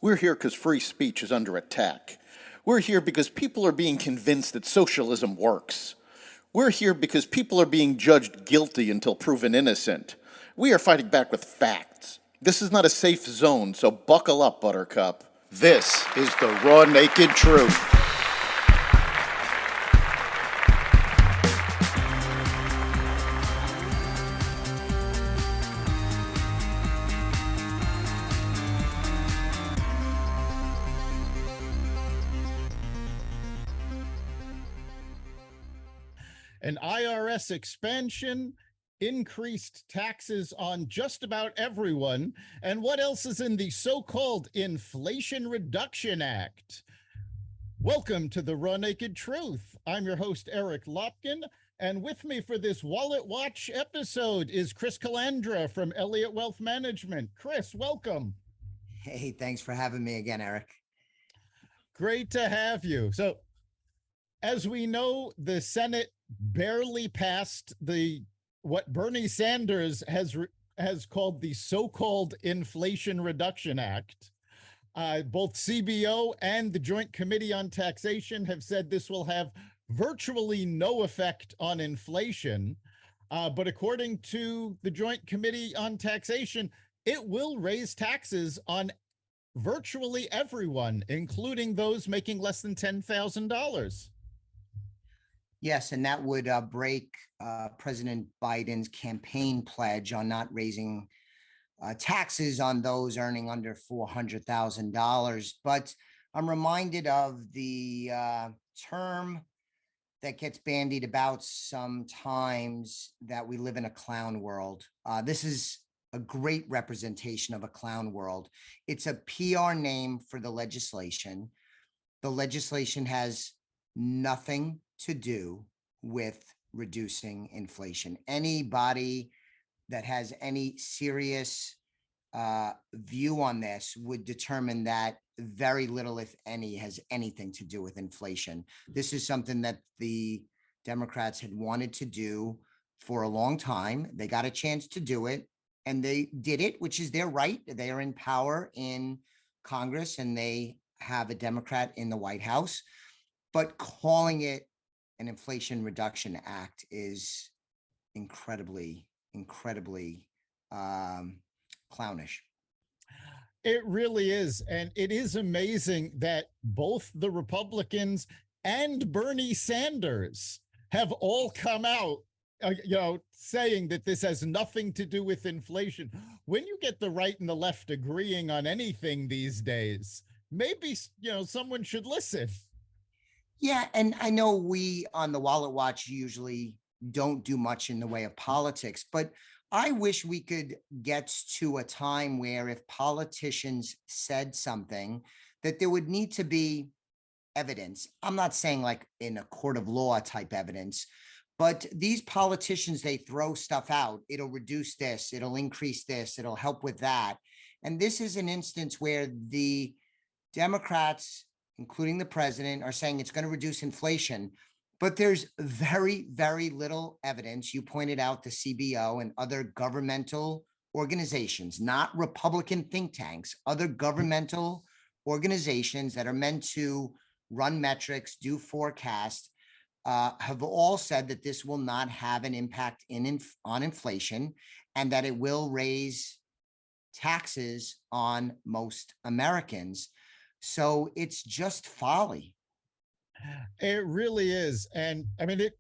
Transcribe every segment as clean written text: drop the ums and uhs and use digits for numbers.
We're here because free speech is under attack. We're here because people are being convinced that socialism works. We're here because people are being judged guilty until proven innocent. We are fighting back with facts. This is not a safe zone, so buckle up, Buttercup. This is the raw, naked truth. An IRS expansion, increased taxes on just about everyone, and what else is in the so-called Inflation Reduction Act? Welcome to the Raw Naked Truth. I'm your host, Eric Lopkin, and with me for this Wallet Watch episode is Chris Calandra from Elliott Wealth Management. Chris, welcome. Hey, thanks for having me again, Eric. Great to have you. So, as we know, the Senate barely passed what Bernie Sanders has called the so-called Inflation Reduction Act. Both CBO and the Joint Committee on Taxation have said this will have virtually no effect on inflation. But according to the Joint Committee on Taxation, it will raise taxes on virtually everyone, including those making less than $10,000. Yes, and that would break President Biden's campaign pledge on not raising taxes on those earning under $400,000. But I'm reminded of the term that gets bandied about sometimes, that we live in a clown world. This is a great representation of a clown world. It's a PR name for the legislation. The legislation has nothing to do with reducing inflation. Anybody that has any serious view on this would determine that very little, if any, has anything to do with inflation. This is something that the Democrats had wanted to do for a long time. They got a chance to do it, and they did it, which is their right. They are in power in Congress, and they have a Democrat in the White House. But calling it an Inflation Reduction Act is incredibly clownish. It really is. And it is amazing that both the Republicans and Bernie Sanders have all come out, saying that this has nothing to do with inflation. When you get the right and the left agreeing on anything these days, maybe, someone should listen. Yeah, and I know we on the Wallet Watch usually don't do much in the way of politics, but I wish we could get to a time where if politicians said something, that there would need to be evidence. I'm not saying like in a court of law type evidence, but these politicians, they throw stuff out. It'll reduce this, it'll increase this, it'll help with that. And this is an instance where the Democrats, including the president, are saying it's going to reduce inflation, but there's very, very little evidence. You pointed out the CBO and other governmental organizations, not Republican think tanks, other governmental organizations that are meant to run metrics, do forecasts, have all said that this will not have an impact on inflation, and that it will raise taxes on most Americans. So it's just folly. It really is. And I mean,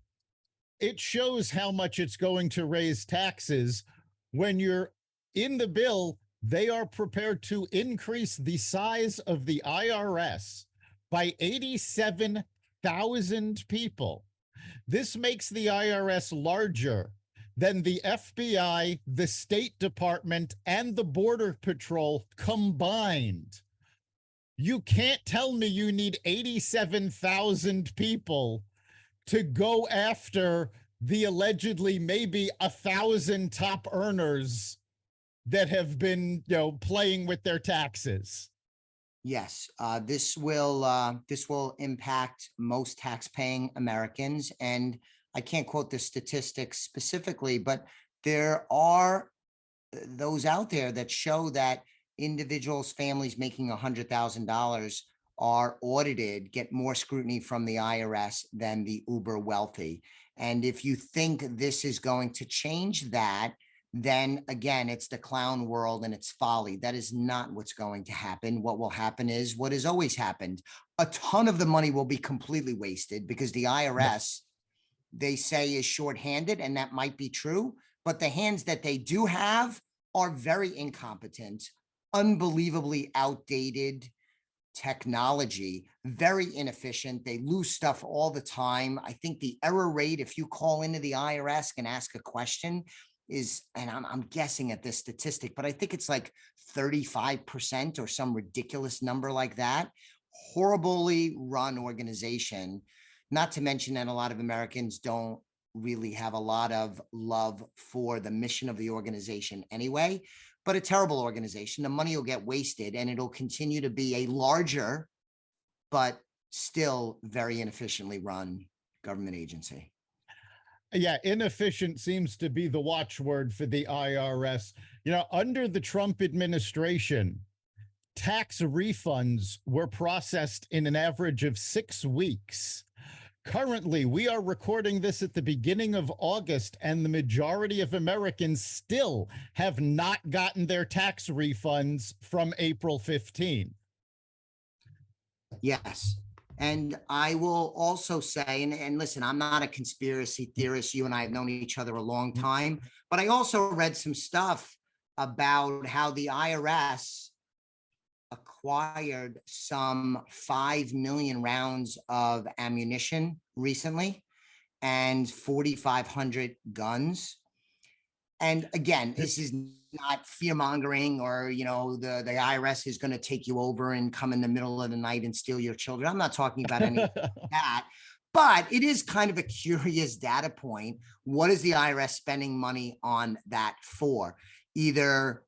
it shows how much it's going to raise taxes when you're in the bill. They are prepared to increase the size of the IRS by 87,000 people. This makes the IRS larger than the FBI, the State Department, and the Border Patrol combined. You can't tell me you need 87,000 people to go after the allegedly maybe 1,000 top earners that have been, playing with their taxes. Yes, this will impact most tax-paying Americans, and I can't quote the statistics specifically, but there are those out there that show that individuals, families making $100,000 are audited, get more scrutiny from the IRS than the uber wealthy. And if you think this is going to change that, then again, it's the clown world and it's folly. That is not what's going to happen. What will happen is what has always happened. A ton of the money will be completely wasted because the IRS, they say, is shorthanded, and that might be true, but the hands that they do have are very incompetent, unbelievably outdated technology, very inefficient. They lose stuff all the time. I think the error rate, if you call into the IRS and ask a question, is, and I'm guessing at this statistic, but I think it's like 35% or some ridiculous number like that. Horribly run organization, not to mention that a lot of Americans don't really have a lot of love for the mission of the organization anyway, but a terrible organization. The money will get wasted and it'll continue to be a larger, but still very inefficiently run government agency. Yeah, inefficient seems to be the watchword for the IRS. You know, under the Trump administration, tax refunds were processed in an average of 6 weeks. Currently, we are recording this at the beginning of August, and the majority of Americans still have not gotten their tax refunds from April 15th. Yes. And I will also say, and listen, I'm not a conspiracy theorist. You and I have known each other a long time, but I also read some stuff about how the IRS acquired some 5 million rounds of ammunition recently and 4,500 guns. And again, this is not fear mongering or, you know, the IRS is going to take you over and come in the middle of the night and steal your children. I'm not talking about any of that, but it is kind of a curious data point. What is the IRS spending money on that for? Either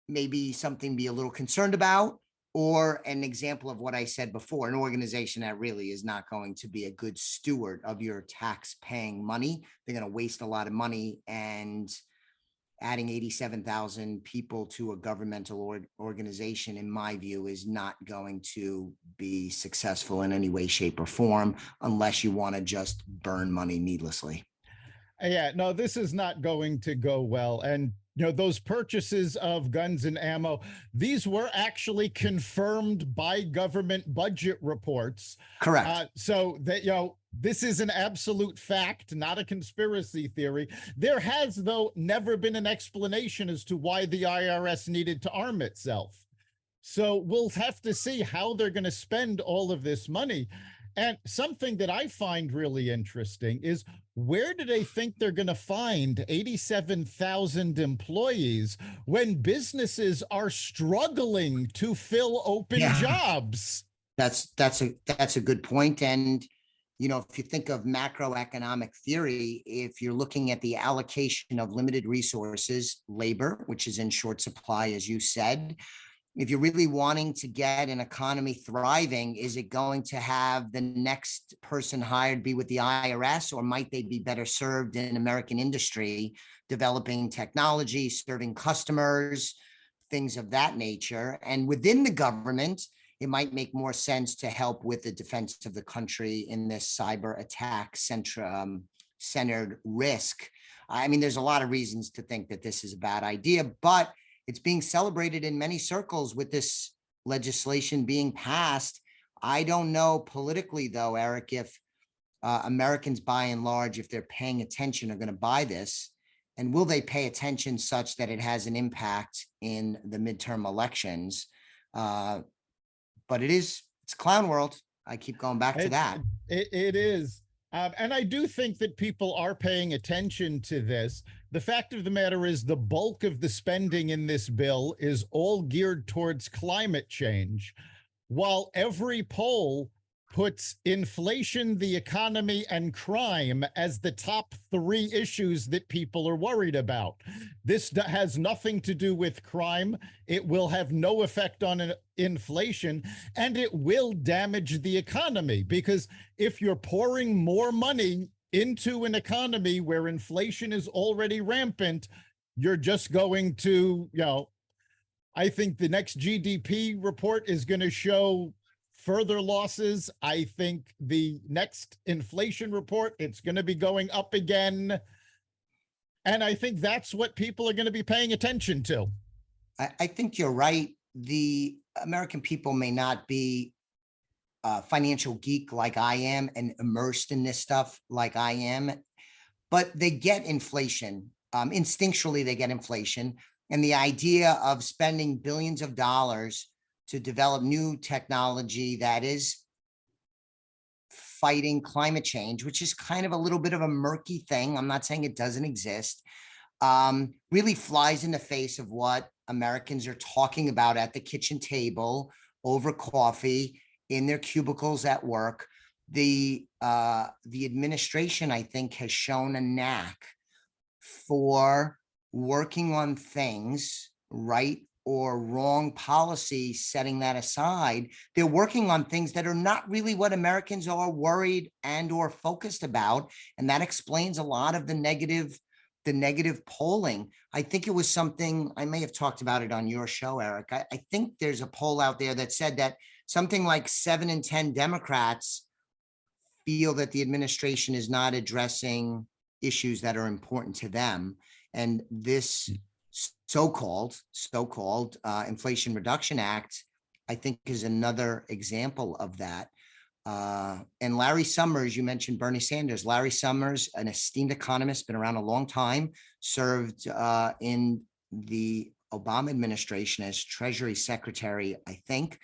maybe something to be a little concerned about, or an example of what I said before, an organization that really is not going to be a good steward of your tax paying money. They're going to waste a lot of money, and adding 87,000 people to a governmental organization, in my view, is not going to be successful in any way, shape, or form, unless you want to just burn money needlessly. Yeah, no, this is not going to go well. And, you know, those purchases of guns and ammo, these were actually confirmed by government budget reports. Correct. So that, you know, this is an absolute fact, not a conspiracy theory. There has, though, never been an explanation as to why the IRS needed to arm itself. So we'll have to see how they're going to spend all of this money. And something that I find really interesting is, where do they think they're going to find 87,000 employees when businesses are struggling to fill open jobs? That's a good point. And, you know, if you think of macroeconomic theory, if you're looking at the allocation of limited resources, labor, which is in short supply, as you said, if you're really wanting to get an economy thriving, is it going to have the next person hired be with the IRS, or might they be better served in American industry, developing technology, serving customers, things of that nature? And within the government, it might make more sense to help with the defense of the country in this cyber attack centered risk. I mean, there's a lot of reasons to think that this is a bad idea, but it's being celebrated in many circles with this legislation being passed. I don't know politically, though, Eric, if Americans by and large, if they're paying attention, are going to buy this. And will they pay attention such that it has an impact in the midterm elections? But it's clown world. I keep going back to that. It is. And I do think that people are paying attention to this. The fact of the matter is, the bulk of the spending in this bill is all geared towards climate change, while every poll puts inflation, the economy, and crime as the top 3 issues that people are worried about. This has nothing to do with crime. It will have no effect on inflation, and it will damage the economy, because if you're pouring more money into an economy where inflation is already rampant, you're just going to, you know, I think the next GDP report is going to show further losses. I think the next inflation report, it's going to be going up again. And I think that's what people are going to be paying attention to. I think you're right. The American people may not be a financial geek like I am and immersed in this stuff like I am, but they get inflation. Instinctually, they get inflation. And the idea of spending billions of dollars to develop new technology that is fighting climate change, which is kind of a little bit of a murky thing. I'm not saying it doesn't exist. Really flies in the face of what Americans are talking about at the kitchen table, over coffee, in their cubicles at work. The administration, I think, has shown a knack for working on things, right or wrong policy, setting that aside. They're working on things that are not really what Americans are worried and or focused about. And that explains a lot of the negative polling. I think it was something, I may have talked about it on your show, Eric. I think there's a poll out there that said that something like 7 in 10 Democrats feel that the administration is not addressing issues that are important to them. And this so-called Inflation Reduction Act, I think, is another example of that. And Larry Summers, you mentioned Bernie Sanders. Larry Summers, an esteemed economist, been around a long time, served in the Obama administration as Treasury Secretary, I think.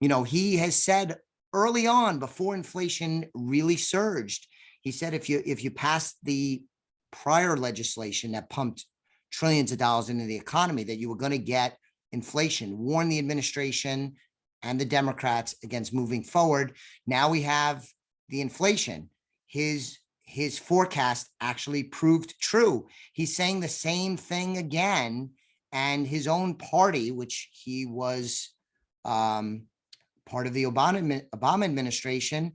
You know, he has said early on, before inflation really surged, he said, if you pass the prior legislation that pumped trillions of dollars into the economy, that you were going to get inflation, warned the administration and the Democrats against moving forward. Now we have the inflation. His forecast actually proved true. He's saying the same thing again, and his own party, which he was part of the Obama administration,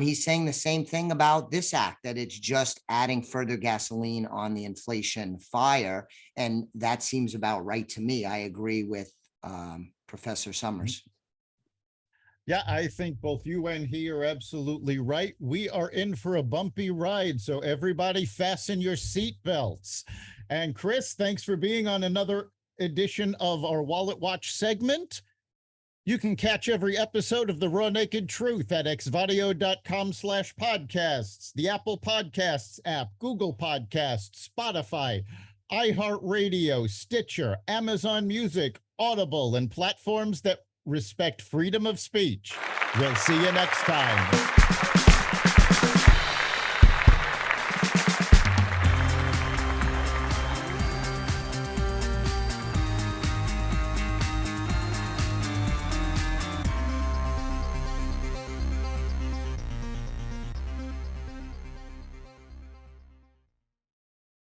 he's saying the same thing about this act, that it's just adding further gasoline on the inflation fire. And that seems about right to me. I agree with Professor Summers. Yeah, I think both you and he are absolutely right. We are in for a bumpy ride, so everybody fasten your seatbelts. And Chris, thanks for being on another edition of our Wallet Watch segment. You can catch every episode of The Raw Naked Truth at xvadio.com/podcasts, the Apple Podcasts app, Google Podcasts, Spotify, iHeartRadio, Stitcher, Amazon Music, Audible, and platforms that respect freedom of speech. We'll see you next time.